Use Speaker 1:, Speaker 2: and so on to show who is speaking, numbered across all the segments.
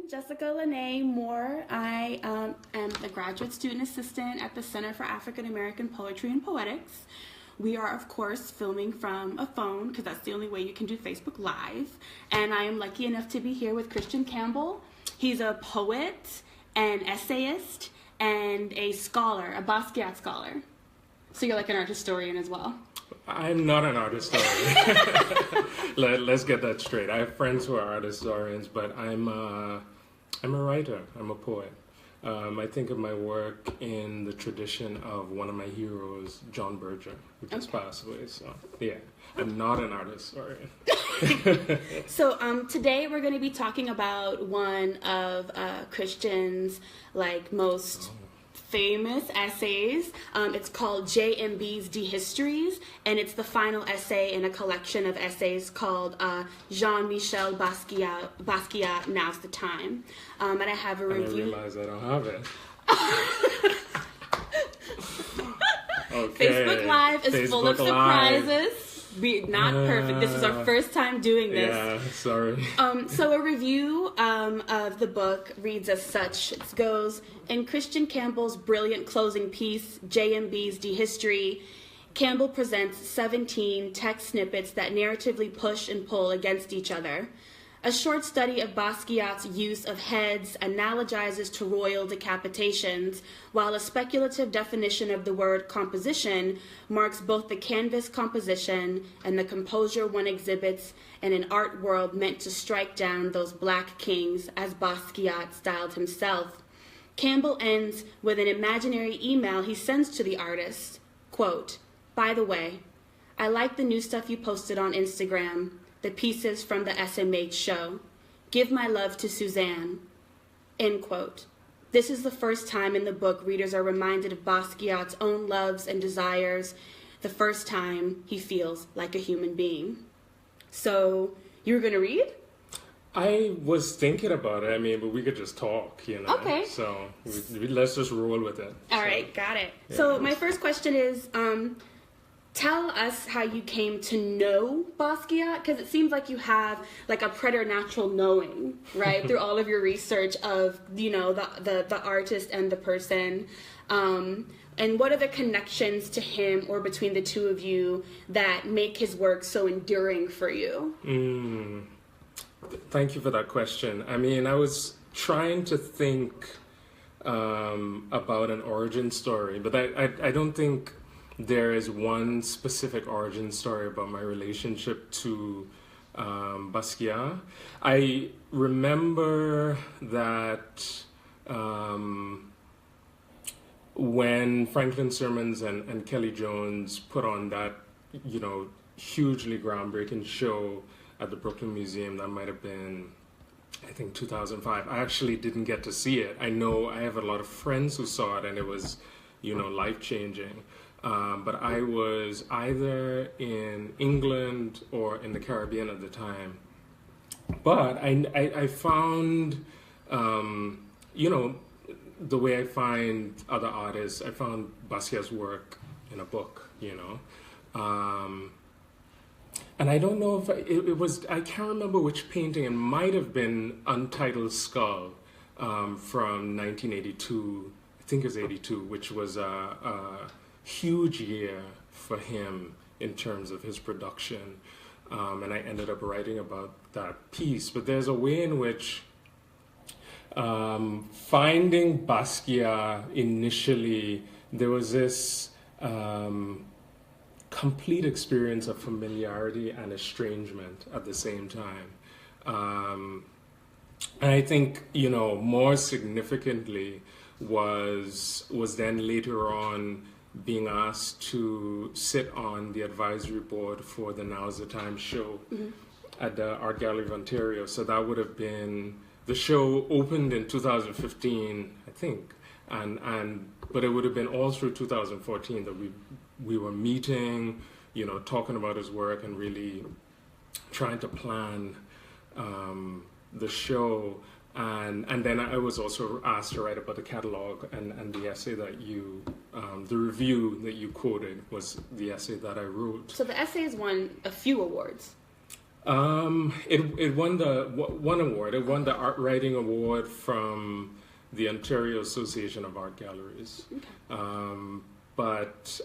Speaker 1: Jessica Lanay Moore. I am the graduate student assistant at the Center for African American Poetry and Poetics. We are, of course, filming from a phone because that's the only way you can do Facebook Live. And I am lucky enough to be here with Christian Campbell. He's a poet, an essayist, and a scholar, a Basquiat scholar. So you're like an art historian as well.
Speaker 2: I'm not an art historian. Let's get that straight. I have friends who are art historians, but I'm a writer. I'm a poet. I think of my work in the tradition of one of my heroes, John Berger, who just passed away. So, yeah, I'm not an art historian.
Speaker 1: So today we're going to be talking about one of Christian's most famous essays. It's called JMB's Dehistories, and it's the final essay in a collection of essays called Jean-Michel Basquiat, Now's the Time. And I have a review.
Speaker 2: I realize I don't have it. Okay.
Speaker 1: Facebook Live is full of surprises. Not perfect. This is our first time doing this.
Speaker 2: Yeah, sorry.
Speaker 1: So a review of the book reads as such. It goes, in Christian Campbell's brilliant closing piece, JMB's Dehistory, Campbell presents 17 text snippets that narratively push and pull against each other. A short study of Basquiat's use of heads analogizes to royal decapitations, while a speculative definition of the word composition marks both the canvas composition and the composure one exhibits in an art world meant to strike down those black kings, as Basquiat styled himself. Campbell ends with an imaginary email he sends to the artist. Quote, by the way, I like the new stuff you posted on Instagram. The pieces from the SMH show. Give my love to Suzanne. End quote. This is the first time in the book readers are reminded of Basquiat's own loves and desires, the first time he feels like a human being. So, you were going to read?
Speaker 2: I was thinking about it, but we could just talk,
Speaker 1: Okay.
Speaker 2: So, let's just roll with it.
Speaker 1: All right, got it.
Speaker 2: Yeah.
Speaker 1: So, my first question is, tell us how you came to know Basquiat, because it seems like you have a preternatural knowing, right, through all of your research of, the artist and the person. And what are the connections to him or between the two of you that make his work so enduring for you?
Speaker 2: Thank you for that question. I was trying to think about an origin story, but I don't think there is one specific origin story about my relationship to Basquiat. I remember that when Franklin Sermons and Kelly Jones put on that, hugely groundbreaking show at the Brooklyn Museum, that might have been, I think, 2005. I actually didn't get to see it. I know I have a lot of friends who saw it, and it was, life-changing. But I was either in England or in the Caribbean at the time. But I found, the way I find other artists, I found Basquiat's work in a book, And I don't know if it was, I can't remember which painting. It might have been Untitled Skull from 1982, I think it was 82, which was a huge year for him in terms of his production, and I ended up writing about that piece. But there's a way in which finding Basquiat initially, there was this complete experience of familiarity and estrangement at the same time. And I think, more significantly was then later on being asked to sit on the advisory board for the Now's the Time show at the Art Gallery of Ontario. So that would have been, the show opened in 2015, I think, but it would have been all through 2014 that we were meeting, talking about his work and really trying to plan the show. And then I was also asked to write about the catalog, and the essay that you, the review that you quoted was the essay that I wrote.
Speaker 1: So the essays won a few awards.
Speaker 2: It won the one award. It won the art writing award from the Ontario Association of Art Galleries.
Speaker 1: Okay.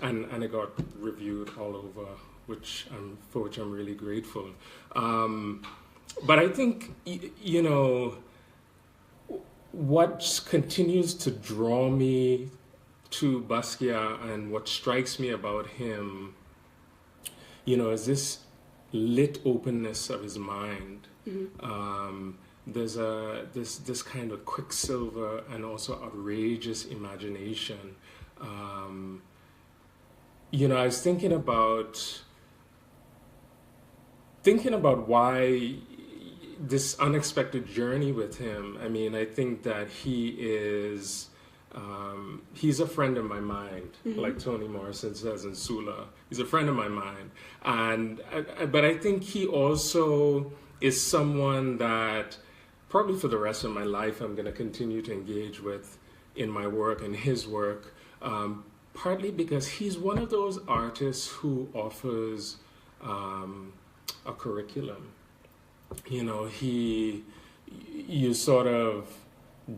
Speaker 2: And it got reviewed all over, for which I'm really grateful. But I think what continues to draw me to Basquiat and what strikes me about him, is this lit openness of his mind.
Speaker 1: Mm-hmm.
Speaker 2: There's this kind of quicksilver and also outrageous imagination. I was thinking about why this unexpected journey with him. I mean, I think that he's a friend of my mind,
Speaker 1: mm-hmm.
Speaker 2: like Toni Morrison says in Sula. He's a friend of my mind, but I think he also is someone that probably for the rest of my life I'm going to continue to engage with in my work and his work. Partly because he's one of those artists who offers a curriculum. You sort of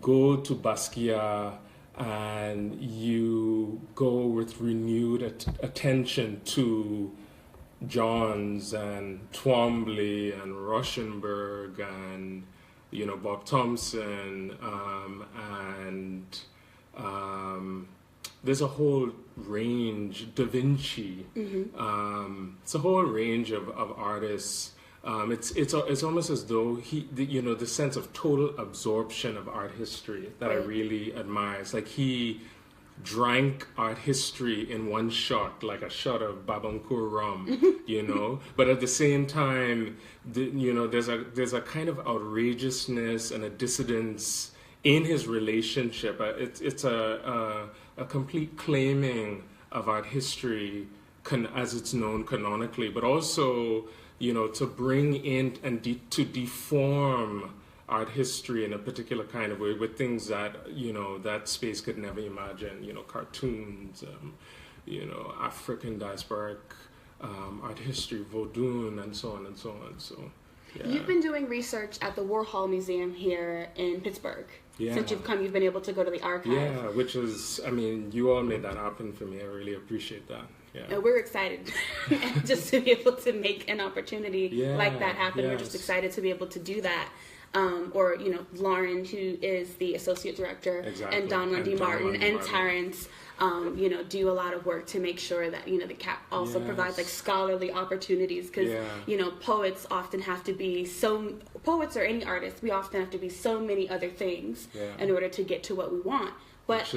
Speaker 2: go to Basquiat and you go with renewed attention to Johns and Twombly and Rauschenberg and Bob Thompson and there's a whole range, Da Vinci.
Speaker 1: Mm-hmm.
Speaker 2: It's a whole range of artists. It's almost as though the sense of total absorption of art history that I really admire. It's like he drank art history in one shot, like a shot of Babancourt rum, But at the same time, there's a kind of outrageousness and a dissidence in his relationship. It's a complete claiming of art history as it's known canonically, but also to bring in and to deform art history in a particular kind of way with things that that space could never imagine, cartoons, African diasporic art history, Vodun, and so on and so on. So yeah.
Speaker 1: You've been doing research at the Warhol Museum here in Pittsburgh. Yeah. Since you've been able to go to the archive.
Speaker 2: Yeah, which is, you all made that happen for me. I really appreciate that. Yeah.
Speaker 1: And we're excited just to be able to make an opportunity like that happen.
Speaker 2: Yes.
Speaker 1: We're just excited to be able to do that. Lauren, who is the associate director,
Speaker 2: exactly.
Speaker 1: and Don Lundy Martin and Terrence, do a lot of work to make sure that, the CAAPP also provides like scholarly opportunities because, poets often have to be poets or any artist, we often have to be so many other things in order to get to what we want. But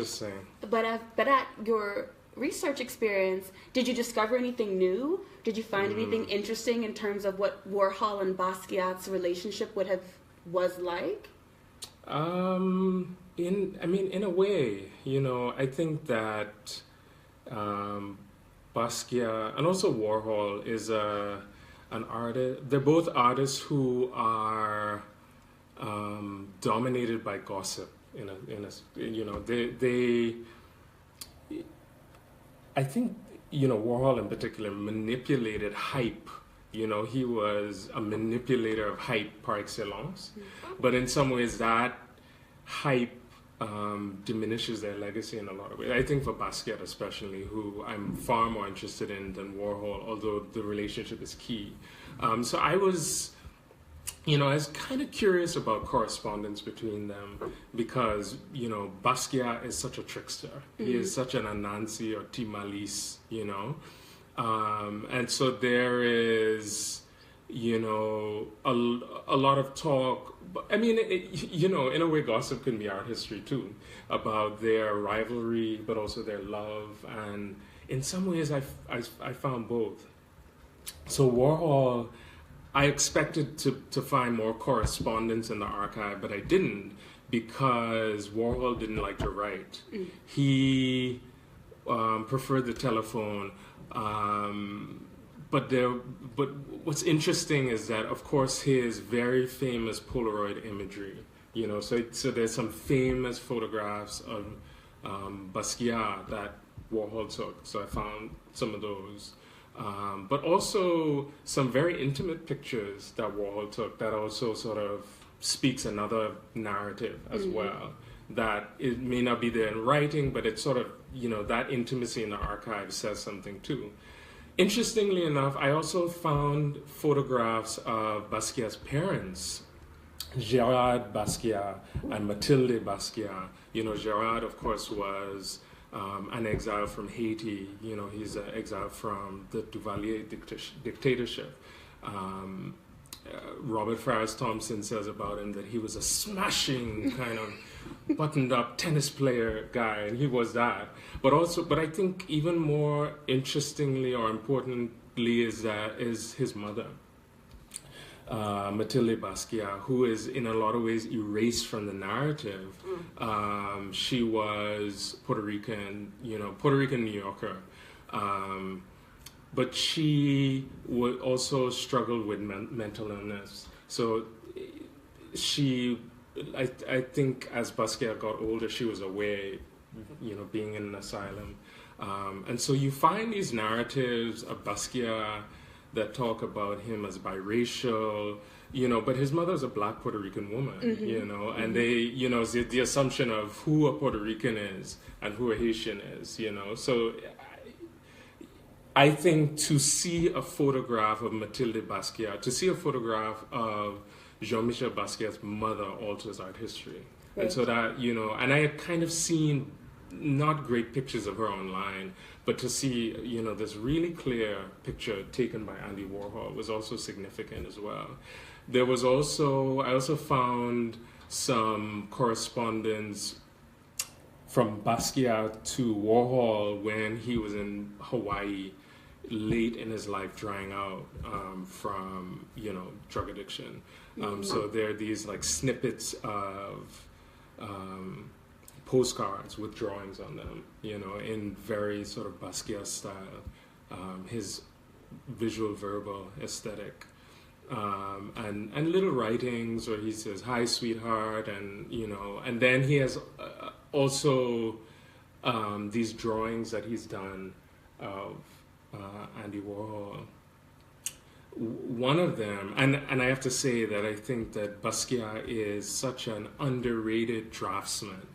Speaker 1: at your research experience, did you discover anything new? Did you find anything interesting in terms of what Warhol and Basquiat's relationship was like?
Speaker 2: In a way, I think that Basquiat and also Warhol is an artist. They're both artists who are dominated by gossip. I think Warhol in particular manipulated hype. He was a manipulator of hype par excellence. But in some ways, that hype diminishes their legacy in a lot of ways. I think for Basquiat especially, who I'm far more interested in than Warhol, although the relationship is key. So I was kind of curious about correspondence between them because, Basquiat is such a trickster. He is such an Anansi or Timalis, and so there is, a lot of talk. In a way, gossip can be art history too, about their rivalry, but also their love. And in some ways, I found both. So Warhol, I expected to find more correspondence in the archive, but I didn't because Warhol didn't like to write. He preferred the telephone. But what's interesting is that, of course, his very famous Polaroid imagery, so there's some famous photographs of Basquiat that Warhol took. So I found some of those. but also some very intimate pictures that Warhol took that also sort of speaks another narrative as well. That it may not be there in writing, but it's sort of, that intimacy in the archive says something too. Interestingly enough, I also found photographs of Basquiat's parents, Gérard Basquiat and Mathilde Basquiat. Gérard, of course, was an exile from Haiti. He's an exile from the Duvalier dictatorship. Robert Farris Thompson says about him that he was a smashing kind of buttoned-up tennis player guy, and he was that. But I think even more interestingly or importantly is his mother, Mathilde Basquiat, who is in a lot of ways erased from the narrative. She was Puerto Rican New Yorker. But she would also struggle with mental illness. So I think as Basquiat got older, she was away, being in an asylum. And so you find these narratives of Basquiat that talk about him as biracial, but his mother's a Black Puerto Rican woman, and they, the assumption of who a Puerto Rican is and who a Haitian is, So I think to see a photograph of Mathilde Basquiat, to see a photograph of Jean-Michel Basquiat's mother alters art history. Right. And so that, and I had kind of seen not great pictures of her online, but to see, this really clear picture taken by Andy Warhol was also significant as well. I also found some correspondence from Basquiat to Warhol when he was in Hawaii, late in his life, drying out from drug addiction. So there are these like snippets of postcards with drawings on them, in very sort of Basquiat style, his visual verbal aesthetic, and little writings where he says "Hi, sweetheart," and then he has also these drawings that he's done of Andy Warhol. One of them, and I have to say that I think that Basquiat is such an underrated draftsman,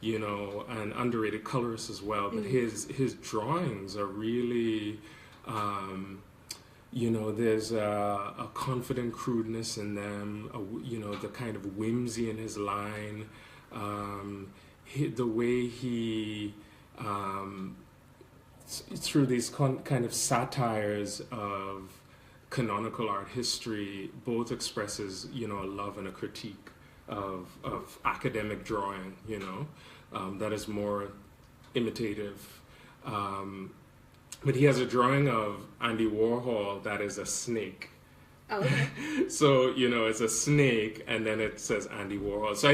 Speaker 2: and underrated colorist as well. But his drawings are really, there's a confident crudeness in them. The kind of whimsy in his line, the way he. Through these kind of satires of canonical art history, both expresses, a love and a critique of academic drawing, that is more imitative. But he has a drawing of Andy Warhol that is a snake.
Speaker 1: Oh, okay.
Speaker 2: So, it's a snake, and then it says Andy Warhol. So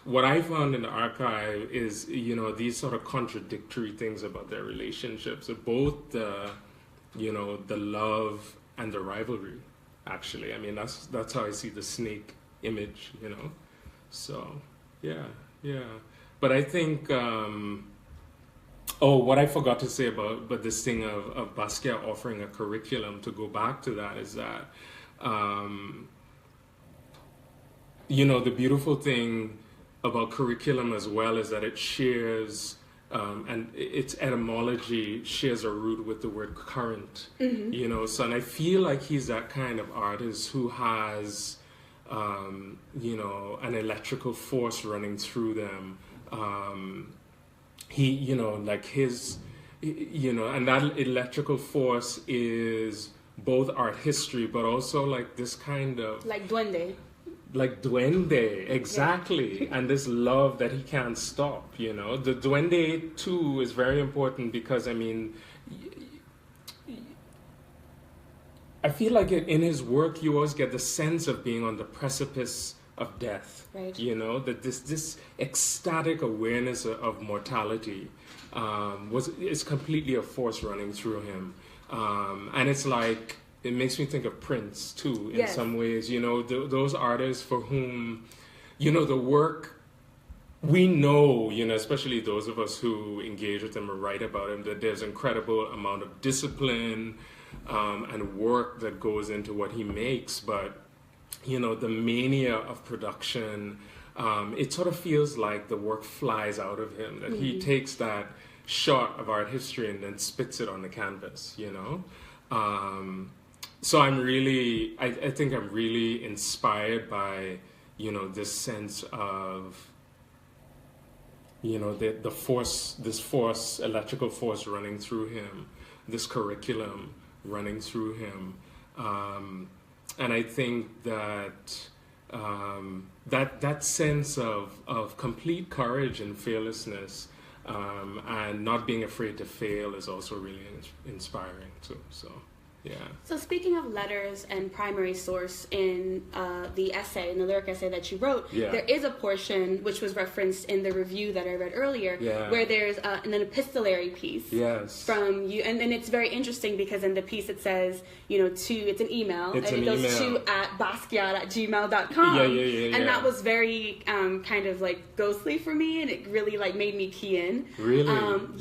Speaker 2: what I found in the archive is, these sort of contradictory things about their relationships, of both the love and the rivalry, actually. I mean, that's how I see the snake image, So, yeah. But I think, what I forgot to say about this thing of Basquiat offering a curriculum, to go back to that, is that, the beautiful thing about curriculum as well is that it shares, and its etymology shares a root with the word current, so, and I feel like he's that kind of artist who has, an electrical force running through them. He, like his, and that electrical force is both art history, but also like this kind of...
Speaker 1: Like duende.
Speaker 2: Like duende, exactly. Yeah. And this love that he can't stop, The duende, too, is very important because, I mean, I feel like in his work, you always get the sense of being on the precipice of death.
Speaker 1: Right.
Speaker 2: That this ecstatic awareness of mortality is completely a force running through him. And it's like, it makes me think of Prince, too, in some ways. Those artists for whom, the work we know, especially those of us who engage with him or write about him, that there's incredible amount of discipline and work that goes into what he makes. But, the mania of production, it sort of feels like the work flies out of him, that he takes that shot of art history and then spits it on the canvas, So I think I'm really inspired by, this sense of, the force, electrical force running through him, this curriculum running through him. And I think that that sense of complete courage and fearlessness and not being afraid to fail is also really inspiring too. So. Yeah.
Speaker 1: So speaking of letters and primary source in the essay, in the lyric essay that you wrote, there is a portion which was referenced in the review that I read earlier, where there's an epistolary piece from you, and then it's very interesting because in the piece it says, it's an email, and it goes to @Basquiat@gmail.com, and that was very kind of like ghostly for me, and it really like made me key in.
Speaker 2: Really?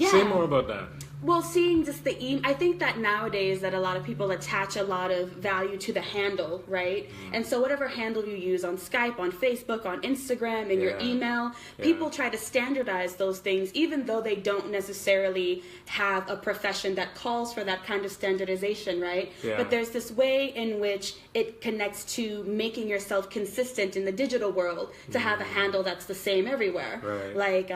Speaker 2: Say more about that.
Speaker 1: Well, seeing just the I think that nowadays that a lot of people attach a lot of value to the handle, right? And so whatever handle you use on Skype, on Facebook, on Instagram, in your email, people try to standardize those things, even though they don't necessarily have a profession that calls for that kind of standardization, right? But there's this way in which it connects to making yourself consistent in the digital world to have a handle that's the same everywhere.
Speaker 2: Right.
Speaker 1: Like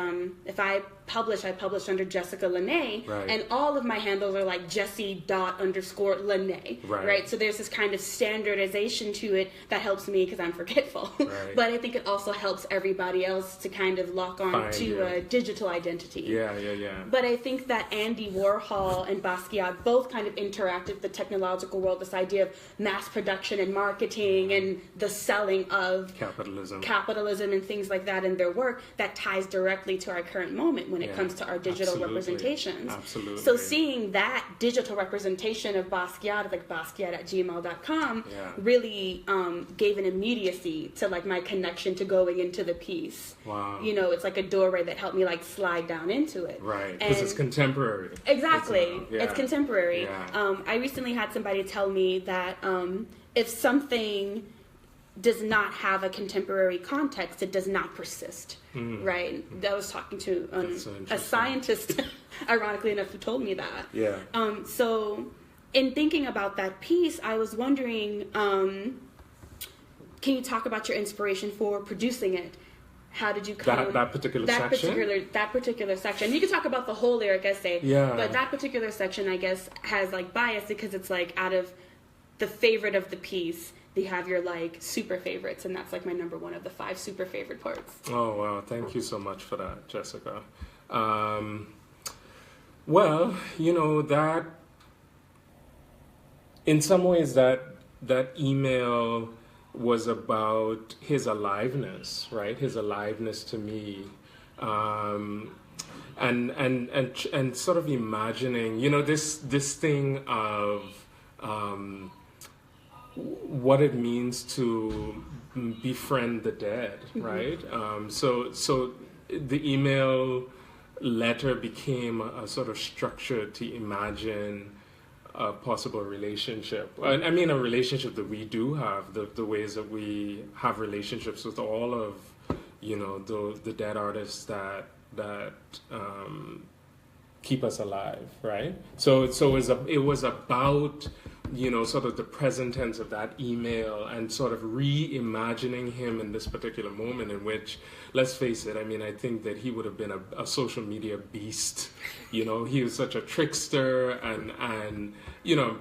Speaker 1: if I publish under Jessica Lanay, and all of my handles are like Jessie._Lanay, right? So there's this kind of standardization to it that helps me because I'm forgetful. But I think it also helps everybody else to kind of lock on to a digital identity. But I think that Andy Warhol and Basquiat both kind of interacted with the technological world, this idea of mass production and marketing and the selling of capitalism and things like that in their work that ties directly to our current moment when it comes to our digital representations. So seeing that digital representation of Basquiat, like Basquiat@gmail.com, really gave an immediacy to like my connection to going into the piece.
Speaker 2: Wow.
Speaker 1: It's like a doorway that helped me like slide down into it.
Speaker 2: Right, because it's contemporary.
Speaker 1: Exactly. It's contemporary. I recently had somebody tell me that if something does not have a contemporary context, it does not persist, right? I was talking to a scientist, ironically enough, who told me that. So in thinking about that piece, I was wondering, can you talk about your inspiration for producing it? How did you come
Speaker 2: that particular section?
Speaker 1: That particular section. You can talk about the whole lyric essay, but that particular section, I guess, has like bias because it's like out of the favorite of the piece, they have your like super favorites, and that's like my number one of the 5 super favorite parts.
Speaker 2: Oh wow, thank you so much for that, Jessica. Well, that in some ways that email was about his aliveness, right? His aliveness to me, and sort of imagining, this thing of what it means to befriend the dead, right? So the email letter became a sort of structure to imagine a possible relationship. I mean, a relationship that we do have, the ways that we have relationships with all of, the dead artists that keep us alive, right? So it was about, sort of the present tense of that email and sort of reimagining him in this particular moment in which, let's face it, I mean, I think that he would have been a social media beast. He was such a trickster and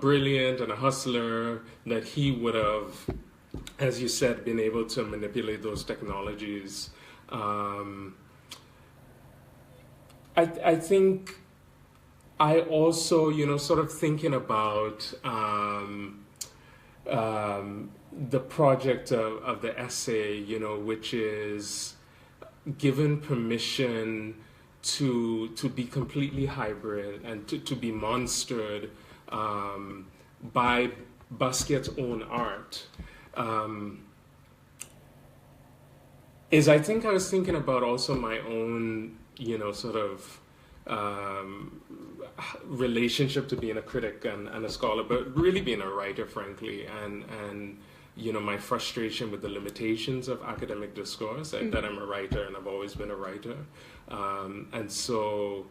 Speaker 2: brilliant and a hustler that he would have, as you said, been able to manipulate those technologies. I think I also, sort of thinking about the project of the essay, which is given permission to be completely hybrid and to be monstered by Basquiat's own art. is I think I was thinking about also my own, sort of relationship to being a critic and a scholar, but really being a writer, frankly, and my frustration with the limitations of academic discourse, that I'm a writer and I've always been a writer. And so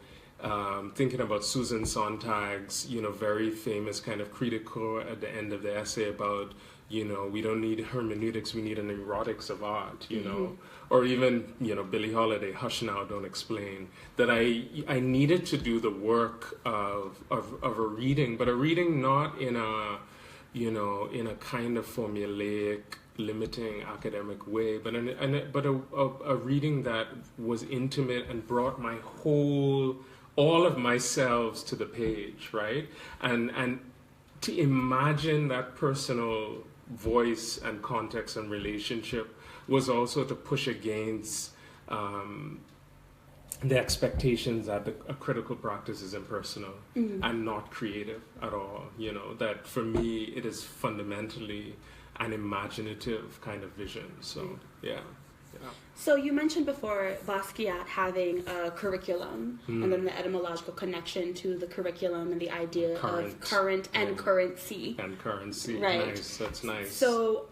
Speaker 2: thinking about Susan Sontag's, very famous kind of critical at the end of the essay about, we don't need hermeneutics, we need an erotics of art, or even, Billie Holiday, Hush Now, Don't Explain, that I needed to do the work of a reading, but a reading not in a, in a kind of formulaic, limiting academic way, but a reading that was intimate and brought all of myself to the page, right? And to imagine that personal voice and context and relationship was also to push against the expectations that a critical practice is impersonal and not creative at all. That for me, it is fundamentally an imaginative kind of vision. So, yeah.
Speaker 1: So you mentioned before Basquiat having a curriculum and then the etymological connection to the curriculum and the idea of current and currency.
Speaker 2: And currency,
Speaker 1: right.
Speaker 2: Nice, that's nice.
Speaker 1: So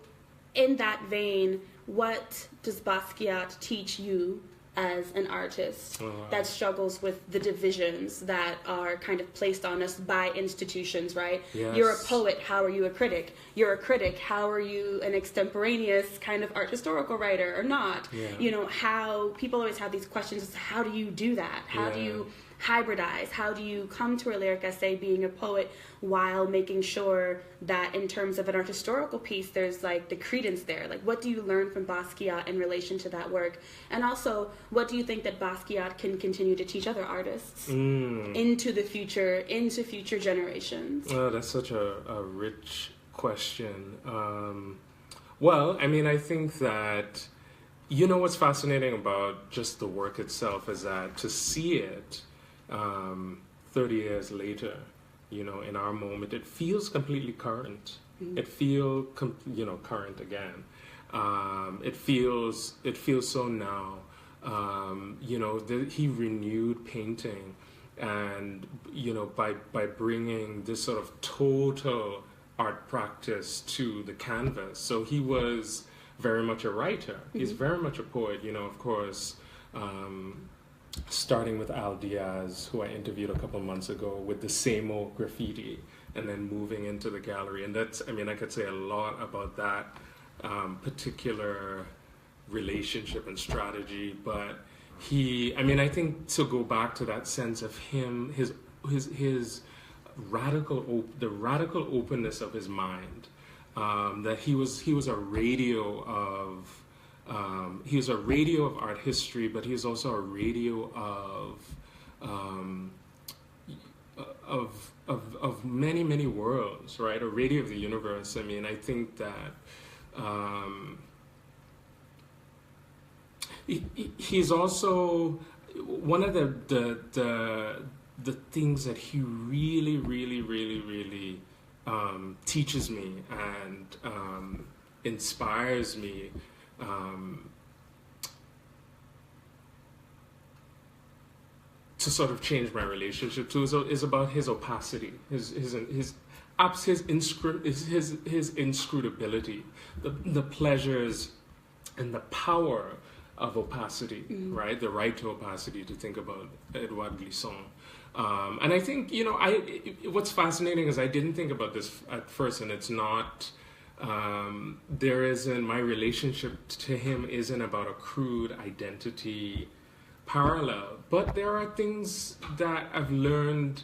Speaker 1: in that vein, what does Basquiat teach you as an artist that struggles with the divisions that are kind of placed on us by institutions, right?
Speaker 2: Yes.
Speaker 1: You're a poet, how are you a critic? You're a critic, how are you an extemporaneous kind of art historical writer or not?
Speaker 2: Yeah.
Speaker 1: How people always have these questions, how do you do that? How do you hybridize? How do you come to a lyric essay being a poet while making sure that in terms of an art historical piece, there's like the credence there? Like, what do you learn from Basquiat in relation to that work? And also, what do you think that Basquiat can continue to teach other artists into the future, into future generations?
Speaker 2: Oh, that's such a rich question. Well, I mean, I think that, what's fascinating about just the work itself is that to see it 30 years later, in our moment, it feels completely current. It feels, current again. It feels so now. He renewed painting, and by bringing this sort of total art practice to the canvas. So he was very much a writer. He's very much a poet. Of course. Starting with Al Diaz, who I interviewed a couple months ago, with the same old graffiti, and then moving into the gallery. And that's, I could say a lot about that particular relationship and strategy. But I think to go back to that sense of him, his the radical openness of his mind, that he was a radio of. He was a radio of art history, but he was also a radio of many, many worlds, right? A radio of the universe. I think that he's also one of the things that he really, really, really, really teaches me and inspires me. To sort of change my relationship to is about his opacity, his inscrutability, the pleasures and the power of opacity, right? The right to opacity, to think about Edouard Glissant. And I think, what's fascinating is I didn't think about this at first, and it's not. There isn't, my relationship to him isn't about a crude identity parallel, but there are things that I've learned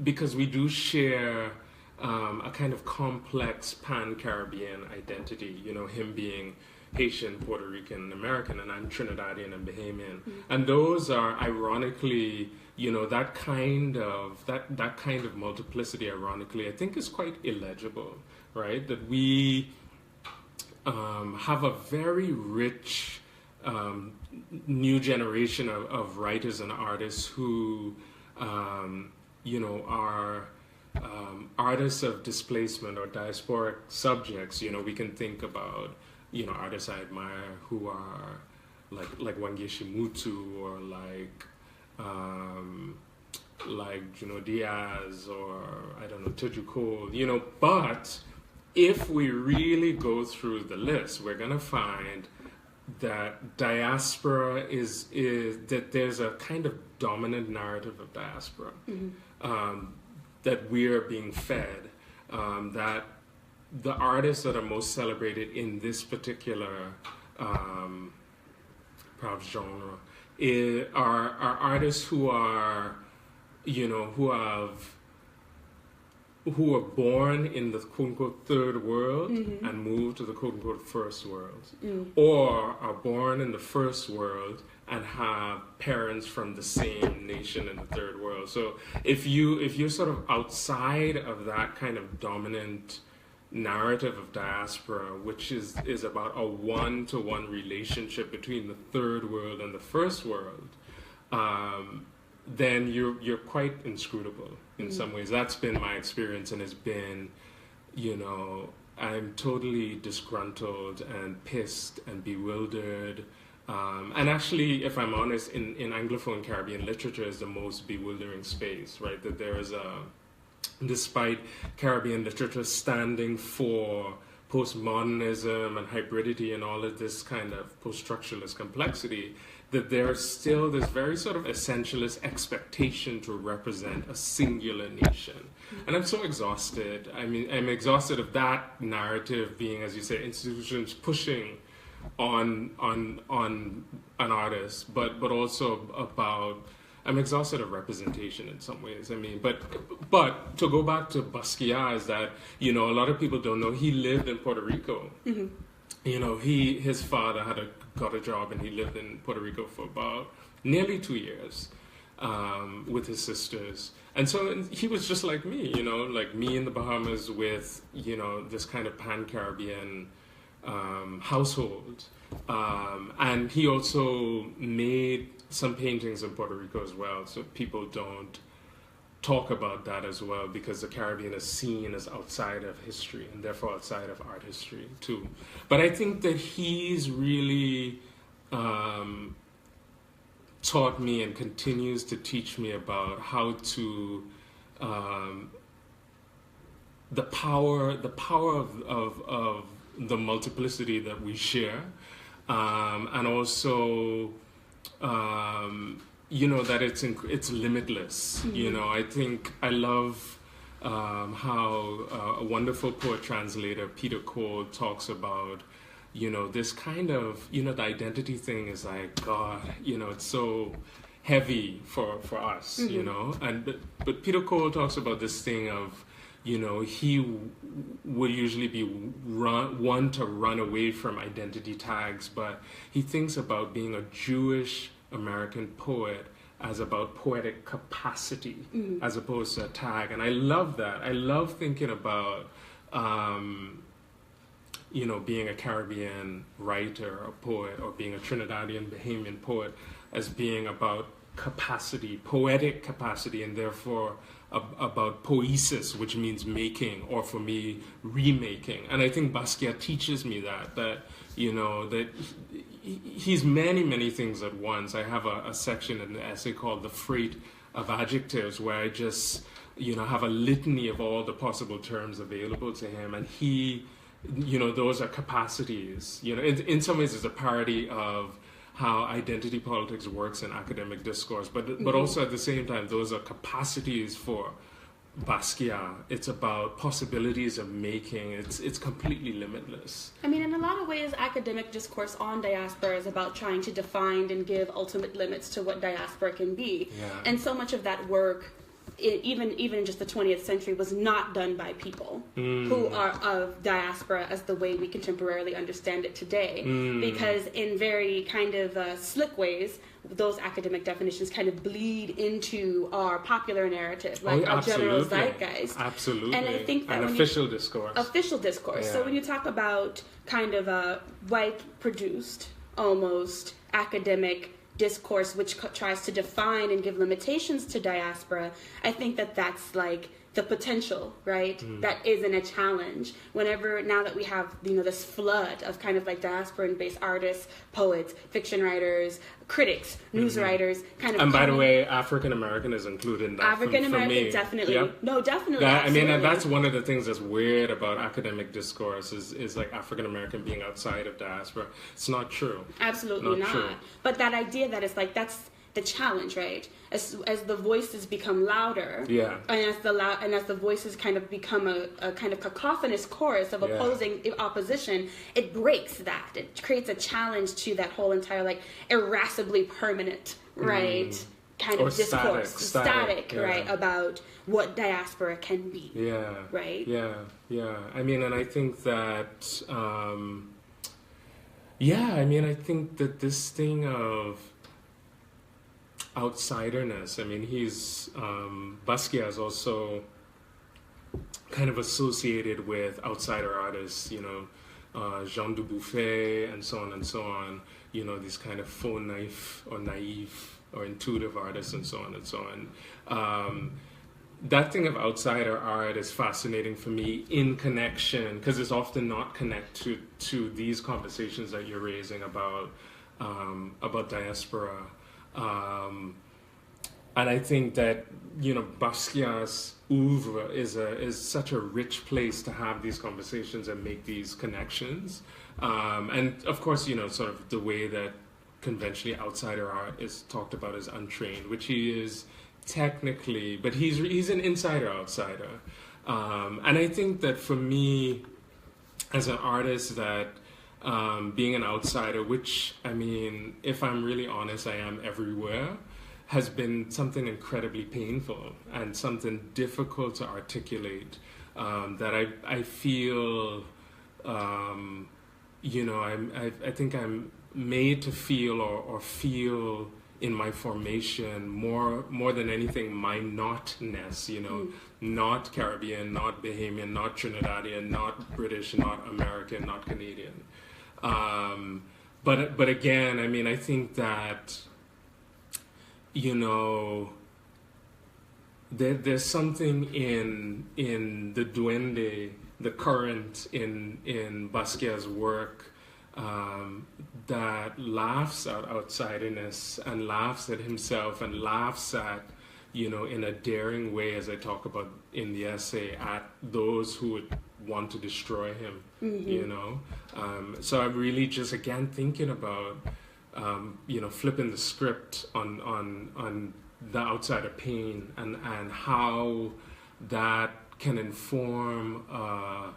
Speaker 2: because we do share a kind of complex pan-Caribbean identity, him being Haitian, Puerto Rican, American, and I'm Trinidadian and Bahamian. And those are ironically, that kind of multiplicity, ironically, I think is quite illegible, right? That we have a very rich new generation of writers and artists who, are artists of displacement or diasporic subjects. We can think about artists I admire who are like Wangechi Mutu or like Diaz or I don't know Teju Cole, but if we really go through the list, we're gonna find that diaspora is that there's a kind of dominant narrative of diaspora, that we're being fed, that the artists that are most celebrated in this particular perhaps genre are artists who are who are born in the quote-unquote third world and move to the quote-unquote first world, or are born in the first world and have parents from the same nation in the third world. So if you're sort of outside of that kind of dominant narrative of diaspora, which is about a one-to-one relationship between the third world and the first world, then you're quite inscrutable in some ways. That's been my experience, and has been, I'm totally disgruntled and pissed and bewildered. And actually, if I'm honest, in Anglophone Caribbean literature is the most bewildering space, right? That there is despite Caribbean literature standing for postmodernism and hybridity and all of this kind of post-structuralist complexity, that there's still this very sort of essentialist expectation to represent a singular nation. And I'm so exhausted. I mean, I'm exhausted of that narrative being, as you say, institutions pushing on an artist, but also about, I'm exhausted of representation in some ways. I mean, but to go back to Basquiat, is that, a lot of people don't know, he lived in Puerto Rico. His father got a job, and he lived in Puerto Rico for about nearly 2 years with his sisters. And so he was just like me, like me in the Bahamas with, this kind of pan-Caribbean household. And he also made some paintings in Puerto Rico as well, so people don't talk about that as well, because the Caribbean is seen as outside of history and therefore outside of art history too. But I think that he's really taught me and continues to teach me about how to the power of the multiplicity that we share, and also that it's limitless. I think I love how a wonderful poet translator, Peter Cole, talks about, this kind of, the identity thing is like, God, it's so heavy for us, but Peter Cole talks about this thing of, he would usually be one to run away from identity tags, but he thinks about being a Jewish American poet as about poetic capacity as opposed to a tag. And I love that. I love thinking about, being a Caribbean writer or poet, or being a Trinidadian Bahamian poet, as being about capacity, poetic capacity, and therefore about poesis, which means making, or for me, remaking. And I think Basquiat teaches me that that he's many, many things at once. I have a section in the essay called The Freight of Adjectives, where I just, have a litany of all the possible terms available to him. And he, those are capacities. In some ways it's a parody of how identity politics works in academic discourse, but also at the same time, those are capacities for Basquiat. It's about possibilities of making. It's completely limitless. I
Speaker 1: mean, in a lot of ways, academic discourse on diaspora is about trying to define and give ultimate limits to what diaspora can be.
Speaker 2: Yeah.
Speaker 1: And so much of that work, even in just the 20th century, was not done by people who are of diaspora as the way we contemporarily understand it today. Because in very kind of slick ways, those academic definitions kind of bleed into our popular narrative, like our general zeitgeist.
Speaker 2: Absolutely.
Speaker 1: And I think that
Speaker 2: official discourse.
Speaker 1: Official discourse. Yeah. So when you talk about kind of a white-produced, almost academic discourse which tries to define and give limitations to diaspora, I think that that's like the potential, right? That isn't a challenge. Whenever, now that we have, this flood of kind of like diasporan-based artists, poets, fiction writers, critics, news writers, kind of.
Speaker 2: And by the way, African American is included in that.
Speaker 1: African American, definitely. Yep. No, definitely. And
Speaker 2: that's one of the things that's weird about academic discourse is like African American being outside of diaspora. It's not true.
Speaker 1: Absolutely not. True. But that idea that it's like, that's the challenge, right? As the voices become louder, and as the voices kind of become a kind of cacophonous chorus of opposing opposition, it breaks that. It creates a challenge to that whole entire like irascibly permanent, right? Kind of discourse, static, right, about what diaspora can be.
Speaker 2: Yeah.
Speaker 1: Right.
Speaker 2: Yeah. I mean, and I think that. I think that this thing of outsiderness, I mean, he's, Basquiat is also kind of associated with outsider artists, Jean Dubuffet and so on, these kind of faux naif or naive or intuitive artists and so on. That thing of outsider art is fascinating for me in connection, because it's often not connected to these conversations that you're raising about diaspora. And I think that, Basquiat's oeuvre is such a rich place to have these conversations and make these connections. And of course, sort of the way that conventionally outsider art is talked about as untrained, which he is technically, but he's an insider-outsider. And I think that for me, as an artist, that being an outsider, which, I mean, if I'm really honest, I am everywhere, has been something incredibly painful and something difficult to articulate, that I feel, I think I'm made to feel or feel in my formation more than anything my notness, not Caribbean, not Bahamian, not Trinidadian, not British, not American, not Canadian. But again, I mean, I think that, there's something in the duende, the current in Basquiat's work, that laughs at outsiderness and laughs at himself and laughs at, in a daring way, as I talk about in the essay, at those who would want to destroy him, So I'm really just, again, thinking about, flipping the script on the outsider pain and how that can inform a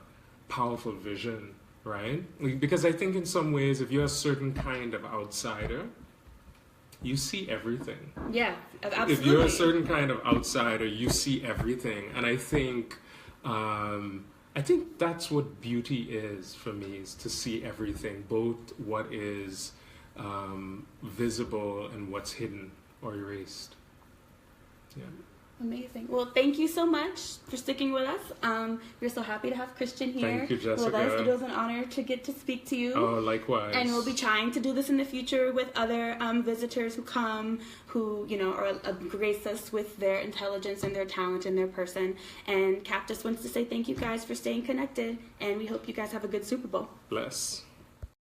Speaker 2: powerful vision. Right? Because I think in some ways, if you're a certain kind of outsider, you see everything.
Speaker 1: Yeah, absolutely.
Speaker 2: If you're a certain kind of outsider, you see everything. And I think that's what beauty is for me, is to see everything, both what is visible and what's hidden or erased. Yeah.
Speaker 1: Amazing. Well, thank you so much for sticking with us. We're so happy to have Christian here.
Speaker 2: Thank you, Jessica.
Speaker 1: With us. It was an honor to get to speak to you.
Speaker 2: Oh, likewise.
Speaker 1: And we'll be trying to do this in the future with other visitors who come, who, grace us with their intelligence and their talent and their person. And CAAPP just wants to say thank you guys for staying connected, and we hope you guys have a good Super Bowl.
Speaker 2: Bless.